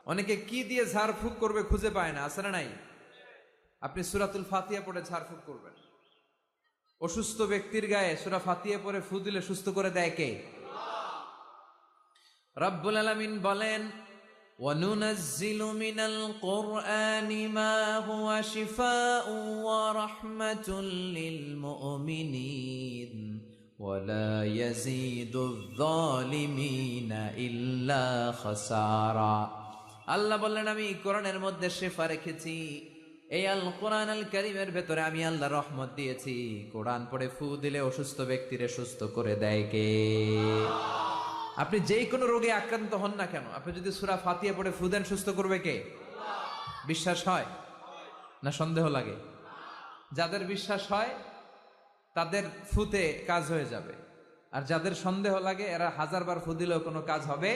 অনেকে কি দিয়ে ঝাড়ফুঁক করবে খুঁজে পায় না, আছে না নাই? আপনি সূরাতুল ফাতিহা পড়ে ঝাড়ফুঁক করবেন। অসুস্থ ব্যক্তির গায়ে সূরা ফাতিহা পড়ে ফু দিলে সুস্থ করে দেয় কে? রব্বুল আলামিন বলেন, وَنُنَزِّلُ مِنَ الْقُرْآنِ مَا هُوَ شِفَاءٌ وَرَحْمَةٌ لِّلْمُؤْمِنِينَ وَلَا يَزِيدُ الظَّالِمِينَ إِلَّا خَسَارًا। আল্লাহ বললেন, আমি কোরআনের মধ্যে শেফা রেখেছি। এই আল কোরআন আল কারীমের ভেতরে আমি আল্লাহ রহমত দিয়েছি। কোরআন পড়ে ফু দিলে অসুস্থ ব্যক্তিরে সুস্থ করে দেয় কে? আপনি যেই কোনো রোগে আক্রান্ত হন না কেন, আপনি যদি সূরা ফাতিহা পড়ে ফু দেন, সুস্থ করবে কে? বিশ্বাস হয় না সন্দেহ লাগে? যাদের বিশ্বাস হয় তাদের ফুতে কাজ হয়ে যাবে, আর যাদের সন্দেহ লাগে এরা হাজারবার ফু দিলেও কোনো কাজ হবে